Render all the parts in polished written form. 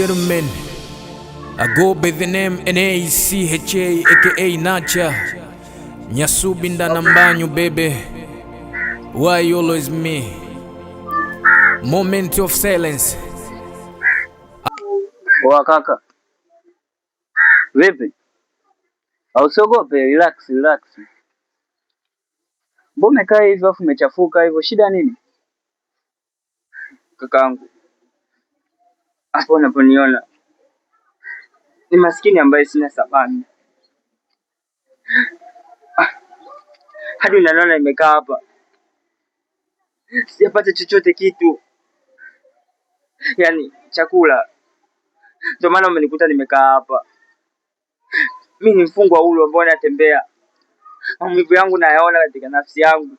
gentlemen, I go by the name N-A-C-H-A aka Nacha Nyasubi ndana mbanyu baby. Why you always me? Moment of silence. Poa kaka. Vipi? Usiogope, relax. Mbona umekaa hivyo afu umechafuka hivyo? Shida nini? Kakaangu, hapo unaponiona ni maskini ambaye sina sabani. Hadi unaniona nimekaa hapa, sijapata chochote kitu, yaani chakula. Ndio maana umenikuta nimekaa hapa. Mimi ni mfungwa huru ambao natembea. Maumivu yangu nayaona katika nafsi yangu.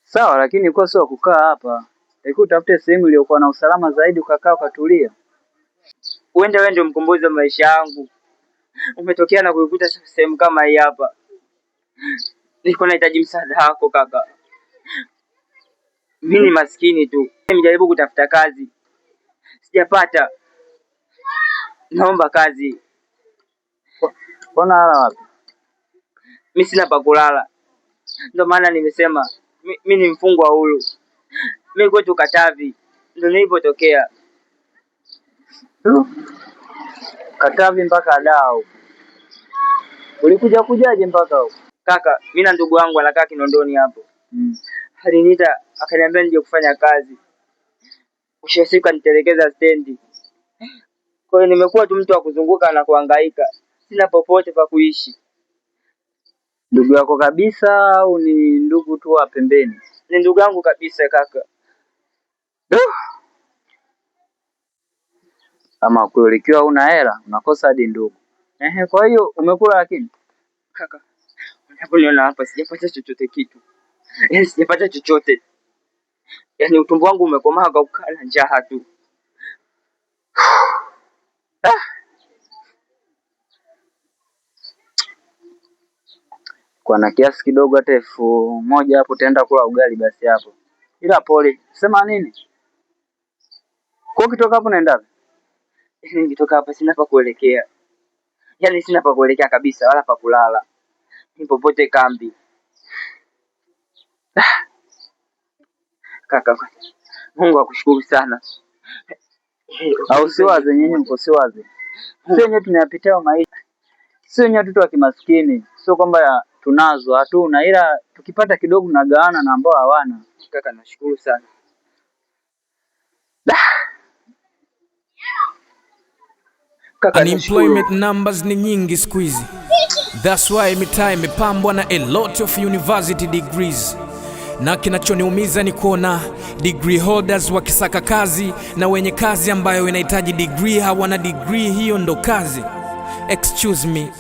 Sawa, lakini kwa sio kukaa hapa. Hebu utafute sehemu iliyokuwa na usalama zaidi ukakaa ukatulia. Uende wewe ndio mkombozi wa maisha yangu. Umetokea na kuikuta sehemu kama hii hapa. Niko nahitaji msaada wako kaka. Mimi ni maskini tu. Nimejaribu kutafuta kazi, sijapata. Naomba kazi. Mbona hala wapi? Mimi sina pa kulala. Ndio maana nimesema mimi ni mfungwa huru. Mimi kwetu Katavi ndio nilipotokea. Katavi mpaka Dao. Ulikujaje mpaka huko? Kaka, mimi na ndugu wangu anakaa Kinondoni hapo. Aliniita akaniambia nije kufanya kazi. Mwisho siku anitelekeza stendi. Kwa hiyo nimekuwa tu mtu wa kuzunguka na kuhangaika. Sina popote pa kuishi. Ndugu yako kabisa au ni ndugu tu wa pembeni? Ni ndugu yangu kabisa kaka. Kama kweli ikiwa una hela unakosa hadi ndugu. Kwa hiyo umekula lakini? Kaka, unaponiona hapa sijapata chochote kitu. Sijapata chochote. Yaani utumbo wangu umekomaa kwa kukala njaa tu. Kwa na kiasi kidogo hata 1000 hapo utaenda kula ugali basi hapo. Ila pole, sema nini? Kwa ukitoka hapo naenda wapi? Nikitoka hapa sina pa kuelekea. Yaani sina pa kuelekea kabisa wala pa kulala. Ni popote kambi. Kaka, Mungu akushukuru sana. Au siwaze nyinyi mko siwaze. Sio wenyewe tunayapitia maisha. Sio wenyewe watoto wa kimaskini. Sio kwamba tunazo, hatuna, ila tukipata kidogo na gawana na ambao hawana. Kaka, nashukuru sana. Kaka, unemployment numbers ni nyingi siku hizi. That's why mitaa imepambwa na a lot of university degrees. Na kinachoniumiza ni kuona degree holders wakisaka kazi na wenye kazi ambayo inahitaji degree hawana degree, hiyo ndo kazi. Excuse me.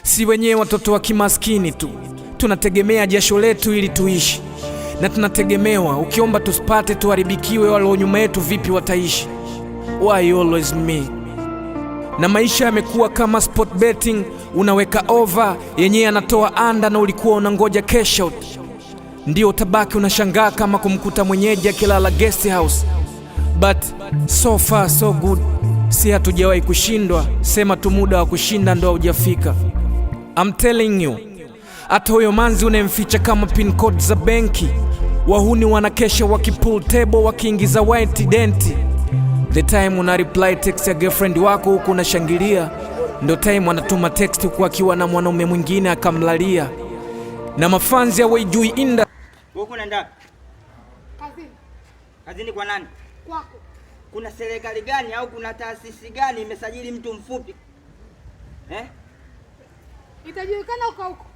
Si wenyewe watoto wa kimaskini tu tunategemea jasho letu ili tuishi, na tunategemewa ukiomba tusipate tuharibikiwe, wale nyuma yetu vipi wataishi? Why always me? Na maisha yamekuwa kama sport betting, unaweka over yenyewe anatoa under na ulikuwa unangoja cash out. Ndio utabaki unashangaa kama kumkuta mwenyeji akilala guest house. But so far so good. Si hatujawahi kushindwa, sema tu muda wa kushinda ndo hujafika. I'm telling you, hata huyo manzi unemficha kama pin code za benki, wahuni wanakesha wakipull table wakiingiza white denti. The time una reply text ya girlfriend wako huku unashangilia, ndo time anatuma text huku akiwa na mwanaume mwingine akamlalia. Na mafanzi hawajui inda. Wewe unaenda kazini? Kazini kwa nani? Kwako. Kuna serikali gani au kuna taasisi gani imesajili mtu mfupi? Itajulikana huko.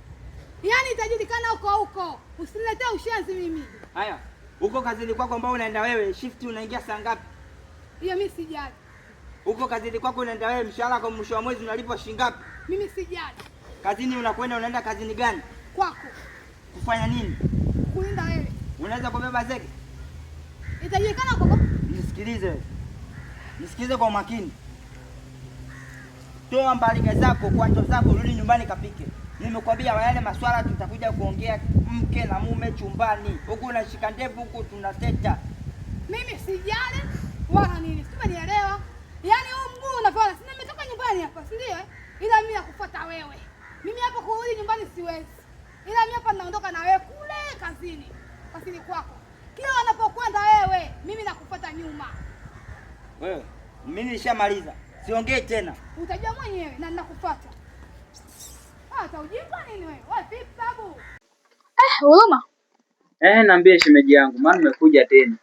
Yaani itajulikana huko. Usiniletee ushenzi mimi. Haya, huko kazini kwako ambao unaenda wewe, shift unaingia saa ngapi? Hiyo mimi sijali. Huko kazini kwako unaenda wewe, mshahara kwa mwisho wa mwezi unalipwa shilingi ngapi? Mimi sijali. Kazini unaenda kazini gani? Kwako. Kufanya nini? Kulinda wewe. Unaweza kubeba zege? Itajulikana huko. Nisikilize kwa makini. Toa mbalika zako, kwanza zako, rudi nyumbani kapike. Nimekwambia yale maswala tutakuja kuongea mke na mume chumbani. Huku unashika ndevu, huku tunateta. sijali wala nini. Umenielewa? Yaani huu mguu unafanya. Sina nimetoka nyumbani hapa, si ndio? Ila mimi nakufuata wewe. Mimi hapa kurudi nyumbani siwezi. Ila mimi hapa naondoka na wewe kule kazini. Kazini kwako. Kila unapokwenda wewe, mimi nakufuata nyuma. Wewe, mimi nishamaliza. Siongee tena. Utajua mwenyewe na ninakufuata. Hata ujinga nini wewe? Wewe vipi babu? Huruma. Niambie shemeji yangu, maana nimekuja tena.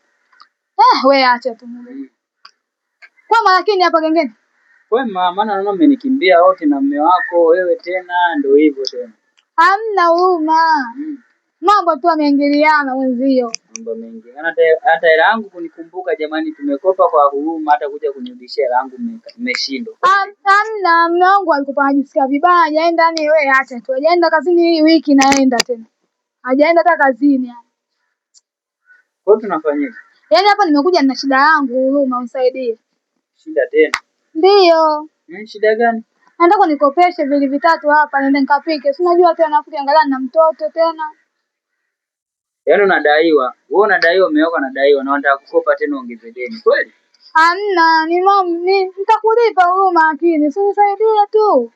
Wewe acha tu mimi. Kwa lakini hapa gengeni. Wewe maana naona mmenikimbia wote na mume wako, wewe tena ndio hivyo tena. Hamna huruma. Mambo tu yameingiliana wenzio. Mambo mengi. Hata hela yangu kunikumbuka jamani, tumekopa kwa huruma, hata kuja kunirudishia hela yangu mmeshindwa. Hamna, mume wangu alikuwa anajisikia vibaya, hajaenda ni wewe acha tu. Hajaenda kazini hii wiki naenda tena. Hajaenda hata kazini yani. Kwa hiyo tunafanyaje? Yaani hapa nimekuja na shida yangu, huruma unisaidie. Shida tena? Ndio. Shida gani? Nataka nikopeshe vile vitatu hapa niende nikapike. Si unajua tena nafuti angalia na mtoto tena. Yaani unadaiwa. Wewe unadaiwa, mume wako anadaiwa na unataka kukopa tena ongeze deni. Kweli? Hamna, nitakulipa huruma lakini si unisaidie tu.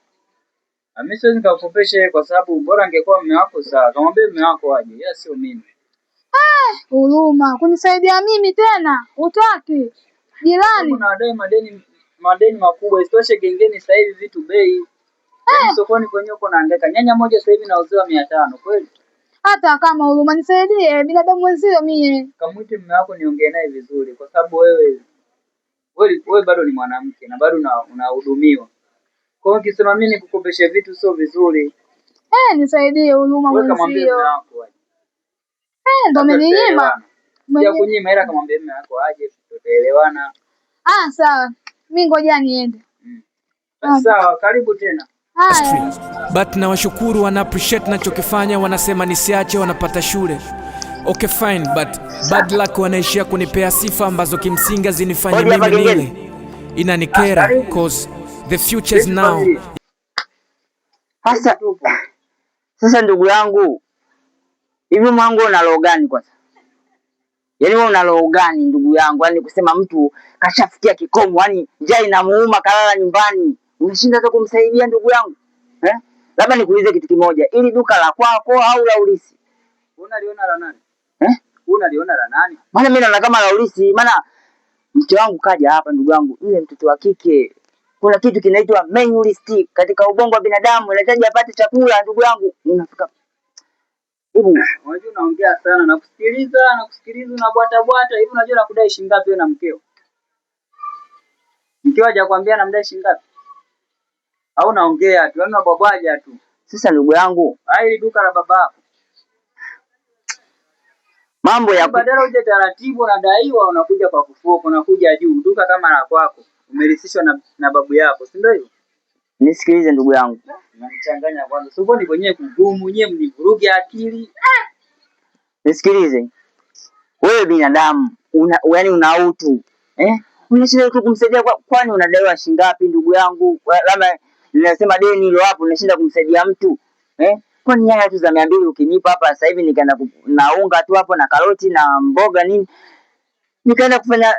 Mimi siwezi nikakukopesha kwa sababu bora angekuwa mume wako sawa. Kamwambie mume wako aje. Yeye sio mimi. Huruma, kunisaidia mimi tena? Hutaki? Jirani. Unadai madeni makubwa. Isitoshe gengeni sasa hivi vitu bei. Sokoni kwenye uko naangaika. Nyanya moja sasa hivi nauziwa 500. Kweli? Hata kama huruma nisaidie, binadamu wenzio mie. Kamuite mume wako niongee naye vizuri kwa sababu wewe bado ni mwanamke na bado unahudumiwa. Kwa hiyo ukisema mimi nikukopeshe vitu sio vizuri. Nisaidie huruma wenzio. Wewe kamwambie mume wako aje. Ndio umeninyima. Ya kunyima ila kamwambie mume wako aje, tutaelewana. Sawa. Mimi ngoja niende. Sawa, karibu tena. But na washukuru wana appreciate nachokifanya, wanasema nisiache, wanapata shule. Okay fine, but bad luck wanaishia kunipea sifa ambazo kimsingi zinifanye mimi nile. Inanikera cause the future is now. Sasa ndugu yangu, hivi mwangu una roho gani kwanza? Yaani wewe una roho gani ndugu yangu? Yaani kusema mtu kashafikia kikomo, yaani njaa inamuuma kalala nyumbani. Unashinda hata kumsaidia ndugu yangu? Labda nikuulize kitu kimoja, ili duka la kwako au la ulisi? Unaliona la nani? Unaliona la nani? Maana mimi naona kama la ulisi, maana mke wangu kaja hapa ndugu yangu, ile mtoto wa kike. Kuna kitu kinaitwa menu list katika ubongo wa binadamu, inahitaji apate chakula ndugu yangu. Unafika. Unajua unaongea sana na kusikiliza na bwata hivi, unajua nakudai shilingi ngapi wewe na mkeo? Mkeo hajakwambia namdai shilingi ngapi? Au naongea tu, yaani babwaja tu. Sasa ndugu yangu, hili duka la babako. Mambo ya badala uje taratibu unadaiwa unakuja kwa kufoka, unakuja juu. Duka kama la kwako, umerisishwa na babu yako, si ndio hivyo? Nisikilize ndugu yangu. Unanichanganya kwanza. Sio ni kwenyewe kugumu, nyewe mnivuruge akili. Nisikilize. Wewe binadamu, yaani una utu. Unashinda tu kumsaidia kwani unadaiwa shilingi ngapi ndugu yangu? Labda ninasema deni hilo hapo unashinda kumsaidia mtu. Kwani nyanya tu za 200 ukinipa hapa sasa hivi nikaenda na unga tu hapo na karoti na mboga nini? Nikaenda kufanya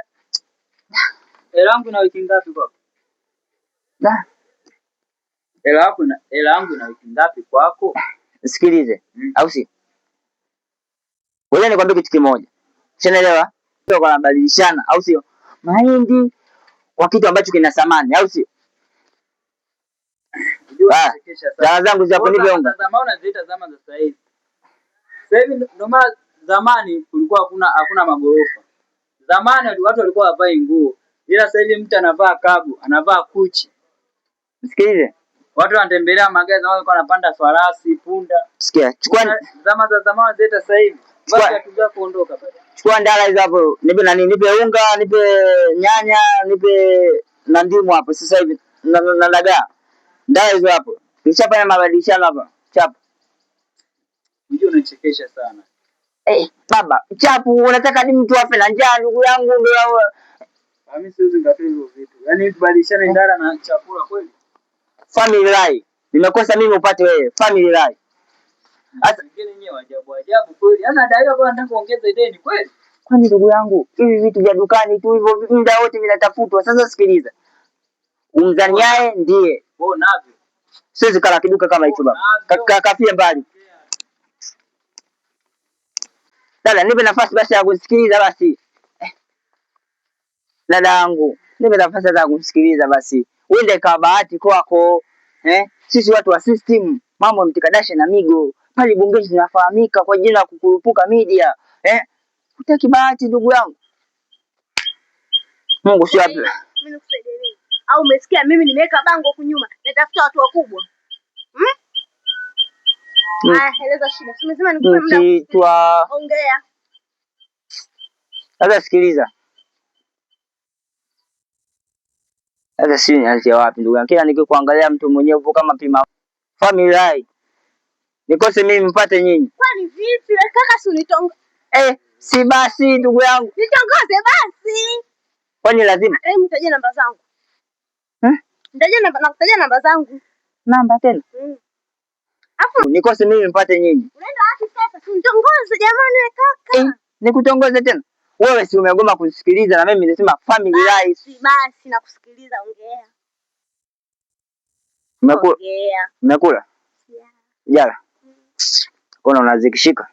hela yangu na wiki ngapi kwako? Hela yangu na wiki ngapi kwako? Sikilize, au si? Wewe nikwambie kitu kimoja. Unaelewa? Ndio wanabadilishana, au sio? Mahindi kwa kitu ambacho kina thamani, au sio? Zama zangu za kunipa unga. Zama unaziita zama za sasa hivi. Sasa hivi ndio maana zamani kulikuwa hakuna magorofa. Zamani watu walikuwa havai nguo. Ila sasa hivi mtu anavaa kabu, anavaa kuchi. Sikilize. Watu wanatembelea magari na wao wanapanda farasi, punda. Sikia, chukua zama za zamani zeta sasa hivi. Basi hatuja kuondoka bado. Chukua ndala hizo hapo. Nipe nani? Nipe unga, nipe nyanya, nipe na ndimu hapo sasa hivi. Na dagaa. Ndala hizo hapo. Nishafanya mabadilishano hapa. Chapa. Unajua unachekesha sana. Baba, chapu unataka nini mtu afe na njaa ndugu yangu ndio wewe. Mimi siwezi ngatoa hivyo vitu. Yaani tubadilishane ndala na chakula kweli. Family life. Nimekosa mimi upate wewe. Family life. Hata wengine wenyewe ajabu kweli. Yaani daiwa kwa nataka kuongeza deni kweli. Kwani ndugu yangu, hivi vitu vya dukani tu hivyo muda wote vinatafutwa. Sasa sikiliza, umzaniaye ndiye. Wewe navyo. Siwezi kala kiduka kama hicho baba. Kafie mbali. Dada, nipe nafasi basi ya kusikiliza basi. Dada yangu, nipe nafasi ya kusikiliza basi. Uende kwa bahati kwako. Sisi watu wa system, mambo mtikadashe na migo. Pale bungeni tunafahamika kwa jina la kukurupuka media. Hutaki bahati ndugu yangu. Mungu sio hapo. Mimi nikusaidie nini? Au umesikia mimi nimeweka bango huku nyuma. Natafuta watu wakubwa. Eleza shida. Umesema nikupe muda. Ongea. Sasa sikiliza. Sasa si nianzie wapi ndugu yangu? Kila nikikuangalia mtu mwenyewe upo kama pima family. Nikose mimi mpate nyinyi. Kwani vipi? Kaka si unitongoze. Si basi ndugu yangu. Nitongoze basi. Kwani lazima? Mtajie namba zangu. Nakutajia namba zangu. Namba tena? Afu nikose mimi mpate nyinyi. Unaenda wapi sasa? Si unitongoze jamani wewe kaka. Nikutongoze tena? Wewe si umegoma kusikiliza na mimi nimesema family life. Basi nakusikiliza, ongea. Umekula? Jala. Kuna unazikishika?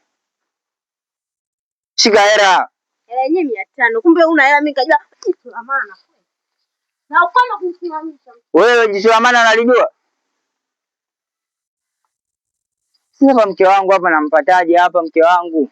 Shika hela. Yenyewe 500. Kumbe una hela, mimi nikajua kitu la maana kweli. Na ukoma kumsimamisha. Wewe jicho la maana unalijua? Sasa mke wangu hapa nampataje hapa mke wangu?